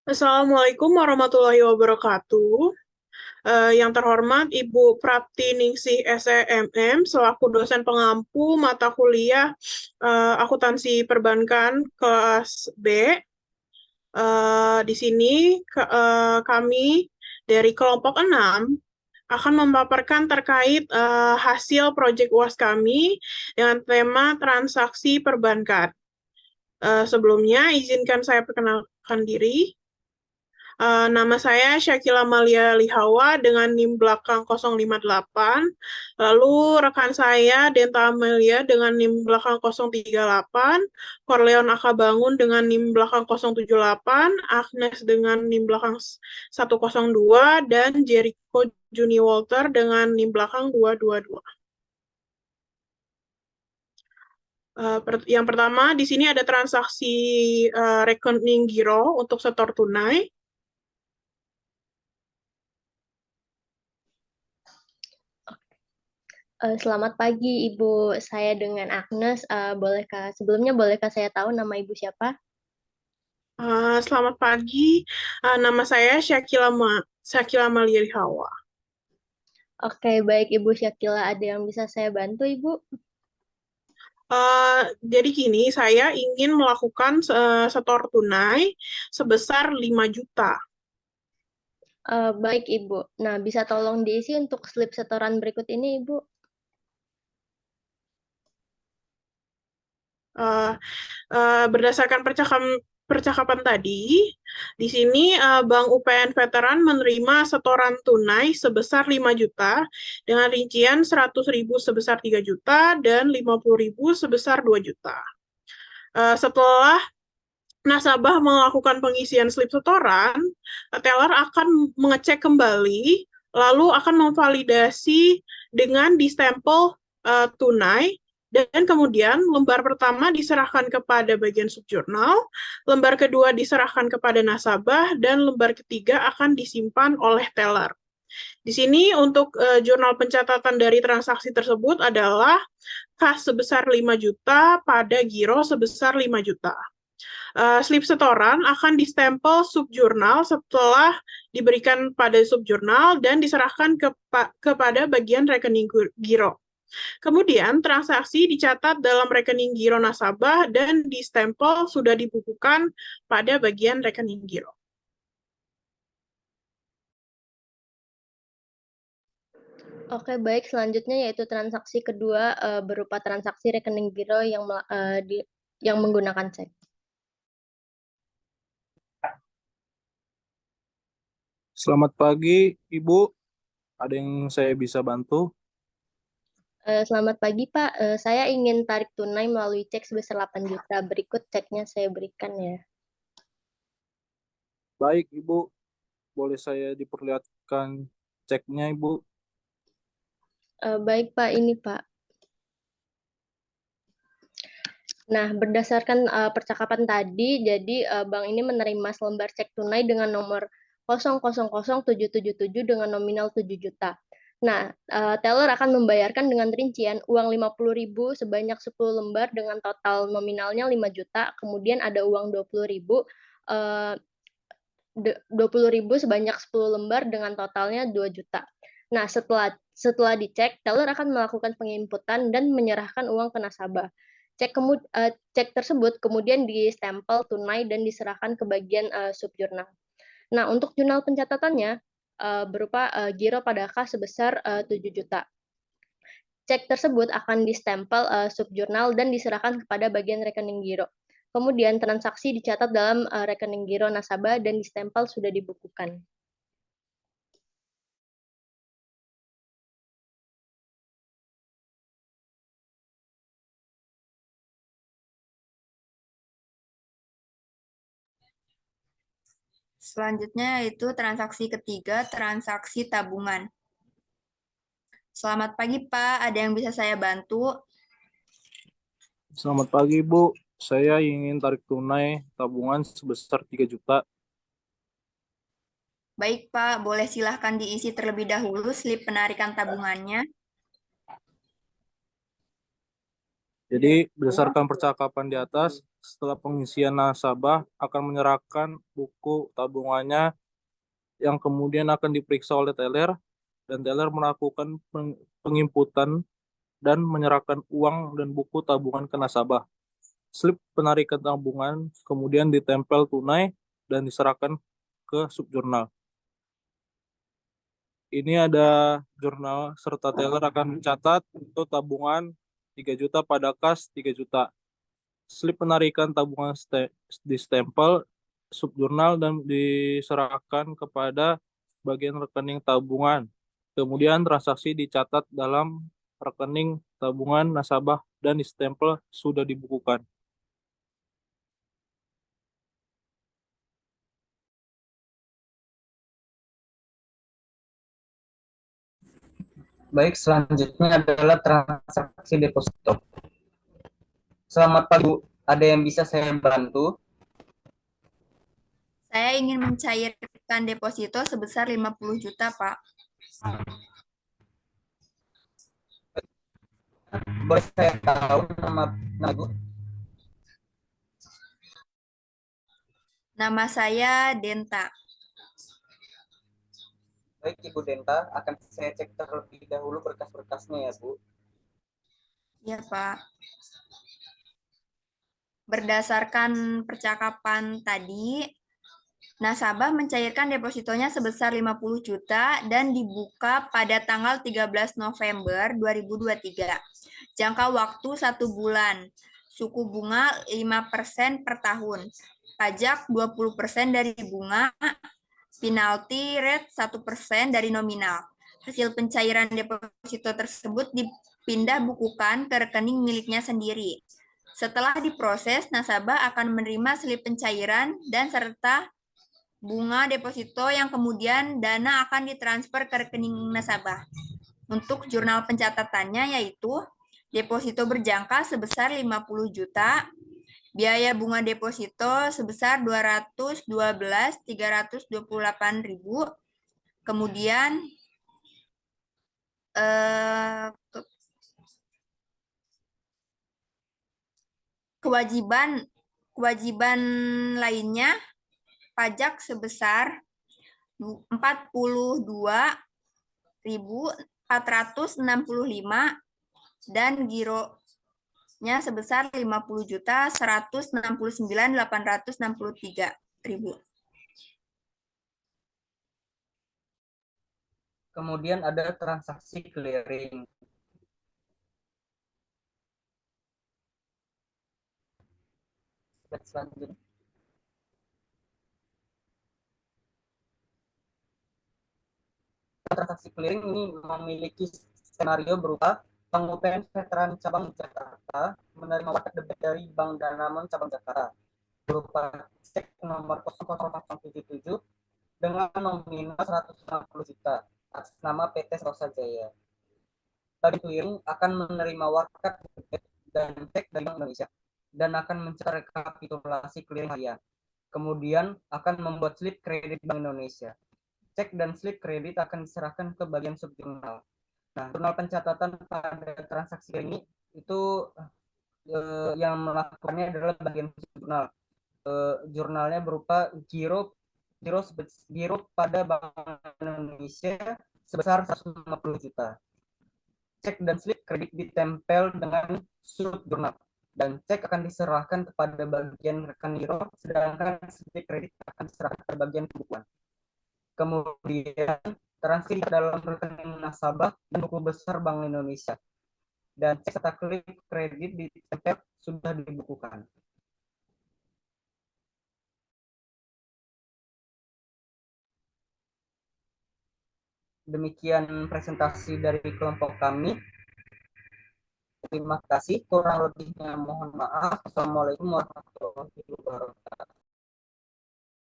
Assalamualaikum warahmatullahi wabarakatuh. Yang terhormat Ibu Prapti Ningsih SEMM selaku dosen pengampu mata kuliah akuntansi perbankan kelas B. Di sini kami dari kelompok 6 akan memaparkan terkait hasil proyek UAS kami dengan tema transaksi perbankan. Sebelumnya, izinkan saya perkenalkan diri. Nama saya Syakila Malia Lihawa dengan NIM belakang 058. Lalu rekan saya Denta Amelia dengan NIM belakang 038. Corleon Akabangun dengan NIM belakang 078. Agnes dengan NIM belakang 102. Dan Jericho Juni Walter dengan NIM belakang 222. Yang pertama, di sini ada transaksi rekening giro untuk setor tunai. Selamat pagi, Ibu. Saya dengan Agnes. Bolehkah saya tahu nama Ibu siapa? Selamat pagi, nama saya Syakila Maliari Hawa. Oke, baik Ibu Syakila. Ada yang bisa saya bantu, Ibu? Jadi gini, saya ingin melakukan setor tunai sebesar 5 juta. Baik, Ibu. Nah, bisa tolong diisi untuk slip setoran berikut ini, Ibu? Uh, Berdasarkan percakapan tadi, di sini Bank UPN Veteran menerima setoran tunai sebesar 5 juta dengan rincian 100.000 sebesar 3 juta dan 50.000 sebesar 2 juta. Setelah nasabah melakukan pengisian slip setoran, teller akan mengecek kembali, lalu akan memvalidasi dengan distempel tunai, dan kemudian lembar pertama diserahkan kepada bagian subjurnal, lembar kedua diserahkan kepada nasabah, dan lembar ketiga akan disimpan oleh teller. Di sini untuk jurnal pencatatan dari transaksi tersebut adalah kas sebesar 5 juta pada giro sebesar 5 juta. Slip setoran akan distempel subjurnal setelah diberikan pada subjurnal dan diserahkan kepada bagian rekening giro. Kemudian transaksi dicatat dalam rekening giro nasabah dan distempel sudah dibukukan pada bagian rekening giro. Oke, baik. Selanjutnya yaitu transaksi kedua berupa transaksi rekening giro yang menggunakan cek. Selamat pagi, Ibu. Ada yang saya bisa bantu? Selamat pagi, Pak. Saya ingin tarik tunai melalui cek sebesar 8 juta. Berikut ceknya saya berikan ya. Baik, Ibu. Boleh saya diperlihatkan ceknya, Ibu? Baik, Pak. Ini, Pak. Nah, berdasarkan percakapan tadi, jadi bank ini menerima selembar cek tunai dengan nomor 000777 dengan nominal 7 juta. Nah, teller akan membayarkan dengan rincian uang 50.000 sebanyak 10 lembar dengan total nominalnya 5 juta, kemudian ada uang 20.000 sebanyak 10 lembar dengan totalnya 2 juta. Nah, setelah dicek, teller akan melakukan penginputan dan menyerahkan uang ke nasabah. Cek tersebut kemudian distempel tunai dan diserahkan ke bagian subjurnal. Nah, untuk jurnal pencatatannya berupa giro pada kas sebesar 7 juta. Cek tersebut akan distempel subjurnal dan diserahkan kepada bagian rekening giro. Kemudian transaksi dicatat dalam rekening giro nasabah dan distempel sudah dibukukan. Selanjutnya yaitu transaksi ketiga, transaksi tabungan. Selamat pagi, Pak. Ada yang bisa saya bantu? Selamat pagi, Ibu. Saya ingin tarik tunai tabungan sebesar 3 juta. Baik, Pak. Boleh silahkan diisi terlebih dahulu slip penarikan tabungannya. Jadi berdasarkan percakapan di atas, setelah pengisian nasabah akan menyerahkan buku tabungannya yang kemudian akan diperiksa oleh teller dan teller melakukan penginputan dan menyerahkan uang dan buku tabungan ke nasabah. Slip penarikan tabungan kemudian ditempel tunai dan diserahkan ke subjurnal. Ini ada jurnal serta teller akan mencatat untuk tabungan 3 juta pada kas 3 juta. Slip penarikan tabungan distempel subjurnal dan diserahkan kepada bagian rekening tabungan. Kemudian transaksi dicatat dalam rekening tabungan nasabah dan distempel sudah dibukukan. Baik, selanjutnya adalah transaksi deposito. Selamat pagi, Bu. Ada yang bisa saya bantu? Saya ingin mencairkan deposito sebesar 50 juta, Pak. Boleh saya tahu nama Bu? Nama saya Denta. Baik, Ibu Denta, akan saya cek terlebih dahulu berkas-berkasnya ya, Bu. Ya, Pak. Berdasarkan percakapan tadi, nasabah mencairkan depositonya sebesar 50 juta dan dibuka pada tanggal 13 November 2023. Jangka waktu 1 bulan. Suku bunga 5% per tahun. Pajak 20% dari bunga. Penalti rate 1% dari nominal. Hasil pencairan deposito tersebut dipindah bukukan ke rekening miliknya sendiri. Setelah diproses, nasabah akan menerima slip pencairan dan serta bunga deposito yang kemudian dana akan ditransfer ke rekening nasabah. Untuk jurnal pencatatannya yaitu deposito berjangka sebesar 50 juta, biaya bunga deposito sebesar 212.328.000. Kemudian kewajiban lainnya pajak sebesar 42.465 dan gironya sebesar 50.169.863.000. Kemudian ada transaksi clearing. Selanjutnya. Transaksi clearing ini memiliki skenario berupa Bank UPN Veteran Cabang Jakarta menerima watak debit dari Bank Danamon Cabang Jakarta berupa cek nomor 00077 dengan nominal 150 juta atas nama PT Rosa Jaya. Bank clearing akan menerima watak debit dan cek dari Bank Indonesia dan akan mencatat rekapitulasi clearing harian. Kemudian akan membuat slip kredit Bank Indonesia. Cek dan slip kredit akan diserahkan ke bagian subjurnal. Nah, jurnal pencatatan pada transaksi ini itu yang melakukannya adalah bagian subjurnal. Jurnalnya berupa giro pada Bank Indonesia sebesar 150 juta. Cek dan slip kredit ditempel dengan subjurnal dan cek akan diserahkan kepada bagian rekan giro, sedangkan slip kredit akan diserahkan ke bagian pembukuan. Kemudian transfer dalam rekening nasabah dan buku besar Bank Indonesia. Dan cek serta klip kredit ditempel sudah dibukukan. Demikian presentasi dari kelompok kami. Terima kasih. Kurang lebihnya mohon maaf. Assalamualaikum warahmatullahi wabarakatuh.